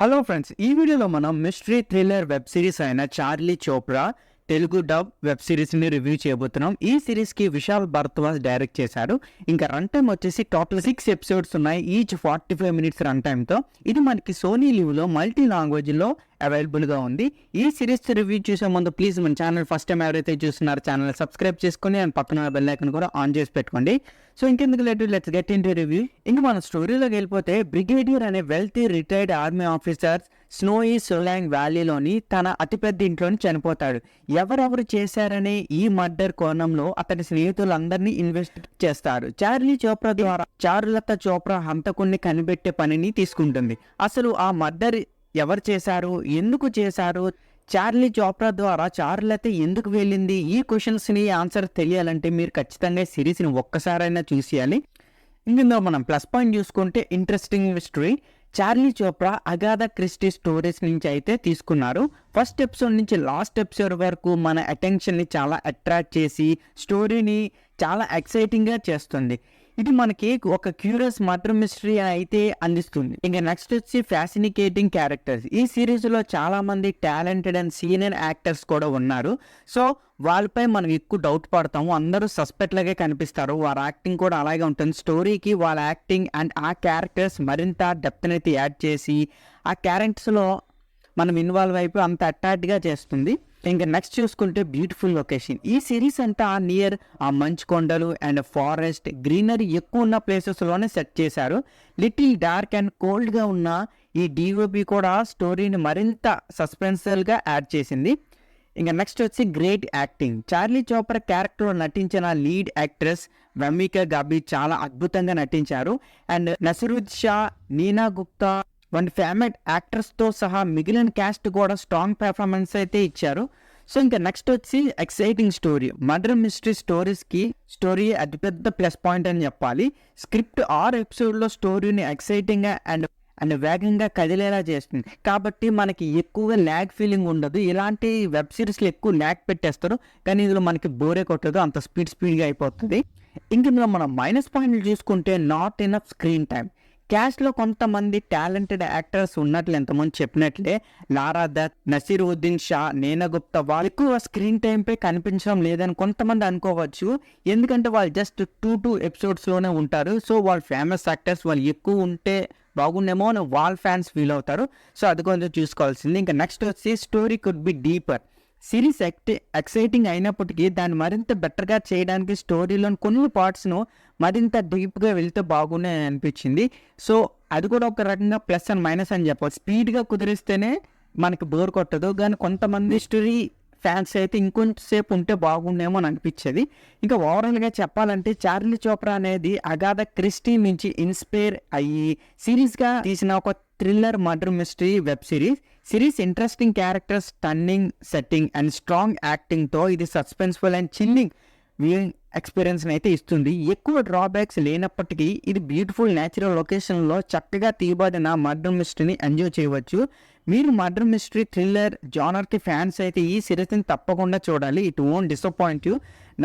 Hello friends, ఈ వీడియోలో మనం మిస్టరీ థ్రిల్లర్ వెబ్ సిరీస్ అయిన Charlie Chopra Telugu dub web సిరీస్ని రివ్యూ చేయబోతున్నాం. ఈ సిరీస్కి విశాల్ భరద్వాజ్ డైరెక్ట్ చేశారు. ఇంకా రన్ టైం వచ్చేసి టోటల్ 6 ఎపిసోడ్స్ ఉన్నాయి, ఈచ్ 45 మినిట్స్ రన్ టైంతో. ఇది మనకి సోనీ లివ్లో మల్టీ లాంగ్వేజ్లో అవైలబుల్గా ఉంది. ఈ సిరీస్ రివ్యూ చూసే ముందు ప్లీజ్ మన ఛానల్ ఫస్ట్ టైం ఎవరైతే చూస్తున్నారో ఛానల్ సబ్స్క్రైబ్ చేసుకొని అండ్ పక్కన బెల్ ఐకాన్ కూడా ఆన్ చేసి పెట్టుకోండి. సో ఇంకెందుకు late, let's get in to review. ఇంక మన స్టోరీలోకి వెళ్ళిపోతే, బ్రిగేడియర్ అనే wealthy retired army officer స్నోయి Solang వ్యాలీలోని తన అతిపెద్ద ఇంట్లోని చనిపోతాడు. ఎవరెవరు చేశారనే ఈ మర్డర్ కోణంలో అతని స్నేహితులందరినీ ఇన్వెస్ట్ చేస్తారు. చార్లీ చోప్రా ద్వారా చారులత చోప్రా హంతకుణ్ణి కనిపెట్టే పనిని తీసుకుంటుంది. అసలు ఆ మర్డర్ ఎవరు చేశారు, ఎందుకు చేశారు, చార్లీ చోప్రా ద్వారా చారులత ఎందుకు వెళ్ళింది, ఈ క్వశ్చన్స్ని ఆన్సర్ తెలియాలంటే మీరు ఖచ్చితంగా సిరీస్ని ఒక్కసారైనా చూసేయాలి. ఇందులో మనం ప్లస్ పాయింట్ చూసుకుంటే interesting story. Charlie Chopra Agatha Christie stories నుంచి అయితే తీసుకున్నారు. ఫస్ట్ ఎపిసోడ్ నుంచి లాస్ట్ ఎపిసోడ్ వరకు మన అటెన్షన్ని చాలా అట్రాక్ట్ చేసి స్టోరీని చాలా ఎక్సైటింగ్గా చేస్తుంది. ఇది మనకి ఒక క్యూరియస్ మర్డర్ మిస్టరీ అయితే అందిస్తుంది. ఇంకా నెక్స్ట్ వచ్చి ఫ్యాసినికేటింగ్ క్యారెక్టర్స్. ఈ సిరీస్లో చాలామంది టాలెంటెడ్ అండ్ సీనియర్ యాక్టర్స్ కూడా ఉన్నారు. సో వాళ్ళపై మనం ఎక్కువ డౌట్ పడతాము. అందరూ సస్పెక్ట్ లాగే కనిపిస్తారు, వారి యాక్టింగ్ కూడా అలాగే ఉంటుంది. స్టోరీకి వాళ్ళ యాక్టింగ్ అండ్ ఆ క్యారెక్టర్స్ మరింత డెప్త్ని అయితే యాడ్ చేసి ఆ క్యారెక్టర్స్లో మనం ఇన్వాల్వ్ అయిపోయి అంత అట్రాక్ట్గా చేస్తుంది. ఇంకా నెక్స్ట్ చూసుకుంటే బ్యూటిఫుల్ లొకేషన్. ఈ సిరీస్ అంతా నియర్ ఆ మంచు కొండలు అండ్ ఫారెస్ట్ గ్రీనరీ ఎక్కువ ఉన్న ప్లేసెస్లోనే సెట్ చేశారు. లిటిల్ డార్క్ అండ్ కోల్డ్గా ఉన్న ఈ డిఓపి కూడా స్టోరీని మరింత సస్పెన్సల్గా యాడ్ చేసింది. ఇంకా నెక్స్ట్ వచ్చి గ్రేట్ యాక్టింగ్. చార్లీ చోప్రా క్యారెక్టర్లో నటించిన లీడ్ యాక్ట్రెస్ వమికా గాబీ చాలా అద్భుతంగా నటించారు. అండ్ నసిరుద్ద్ షా, నీనా గుప్తా వంటి ఫేమస్ యాక్టర్స్తో సహా మిగిలిన క్యాస్ట్ కూడా స్ట్రాంగ్ పెర్ఫార్మెన్స్ అయితే ఇచ్చారు. సో ఇంకా నెక్స్ట్ వచ్చి exciting story. Murder mystery story అతిపెద్ద ప్లస్ పాయింట్ అని చెప్పాలి. స్క్రిప్ట్ 6 ఎపిసోడ్లో స్టోరీని ఎక్సైటింగ్గా అండ్ వేగంగా కదిలేలా చేస్తుంది. కాబట్టి మనకి ఎక్కువగా ల్యాగ్ ఫీలింగ్ ఉండదు. ఇలాంటి వెబ్ సిరీస్లో ఎక్కువ ల్యాగ్ పెట్టేస్తారు, కానీ ఇందులో మనకి బోరే కొట్టదు, అంత స్పీడ్గా అయిపోతుంది. ఇందులో మనం మైనస్ పాయింట్లు చూసుకుంటే నాట్ ఇనఫ్ స్క్రీన్ టైం. క్యాస్ట్లో కొంతమంది టాలెంటెడ్ యాక్టర్స్ ఉన్నట్లు ఎంతమంది చెప్పినట్లే లారా దత్, నసిరుద్దీన్ షా, నీనా గుప్తా వాళ్ళు ఎక్కువ స్క్రీన్ టైంపై కనిపించడం లేదని కొంతమంది అనుకోవచ్చు. ఎందుకంటే వాళ్ళు జస్ట్ 2 ఎపిసోడ్స్లోనే ఉంటారు. సో వాళ్ళు ఫేమస్ యాక్టర్స్, వాళ్ళు ఎక్కువ ఉంటే బాగుండేమో అని వాళ్ళ ఫ్యాన్స్ ఫీల్ అవుతారు. సో అది కొంచెం చూసుకోవాల్సింది. ఇంకా నెక్స్ట్ వచ్చి story could be deeper. Series exciting అయినప్పటికీ దాన్ని మరింత బెటర్గా చేయడానికి స్టోరీలోని కొన్ని పార్ట్స్ను మరింత డీప్గా వెళ్తే బాగున్నాయి అనిపించింది. సో అది కూడా ఒక రకంగా ప్లస్ అండ్ మైనస్ అని చెప్పాలి. స్పీడ్గా కుదిరిస్తేనే మనకి బోర్ కొట్టదు, కానీ కొంతమంది స్టోరీ ఫ్యాన్స్ అయితే ఇంకొంచెంసేపు ఉంటే బాగుండేమో అని అనిపించేది. ఇంకా ఓవరాల్గా చెప్పాలంటే చార్లీ చోప్రా అనేది అగాథా క్రిస్టీ నుంచి ఇన్స్పైర్ అయ్యి సిరీస్గా తీసిన ఒక thriller murder mystery web series interesting characters, stunning setting and strong యాక్టింగ్తో ఇది సస్పెన్స్ఫుల్ అండ్ చిల్లింగ్ వ్యూయింగ్ ఎక్స్పీరియన్స్ని అయితే ఇస్తుంది. ఎక్కువ డ్రాబ్యాక్స్ లేనప్పటికీ ఇది బ్యూటిఫుల్ న్యాచురల్ లొకేషన్లో చక్కగా తీయబడిన మర్డర్ మిస్టరీని ఎంజాయ్ చేయవచ్చు. మీరు మర్డర్ మిస్టరీ థ్రిల్లర్ జానర్కి ఫ్యాన్స్ అయితే ఈ సిరీస్ని తప్పకుండా చూడాలి. It won't disappoint you.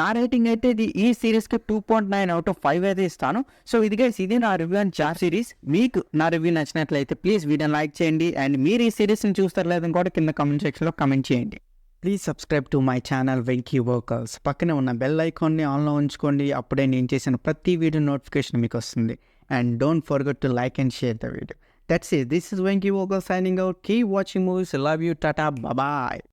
నా రేటింగ్ అయితే ఈ సిరీస్కి 2.9 out of 5 అయితే ఇస్తాను. సో ఇది నా రివ్యూ అండ్ చార్ సిరీస్. మీకు నా రివ్యూ నచ్చినట్లయితే ప్లీజ్ వీడియోని లైక్ చేయండి. అండ్ మీరు ఈ సిరీస్ని చూస్తారు లేదని కూడా కింద కామెంట్ సెక్షన్లో కామెంట్ చేయండి. Please subscribe to my channel Venky workers. పక్కనే ఉన్న బెల్ ఐకాన్ని ఆన్లో ఉంచుకోండి, అప్పుడే నేను చేసిన ప్రతి వీడియో నోటిఫికేషన్ మీకు వస్తుంది. And don't forget to like and share the video. That's it. This is Venky Vogel signing out. Keep watching movies. Love you. Tata. Bye-bye.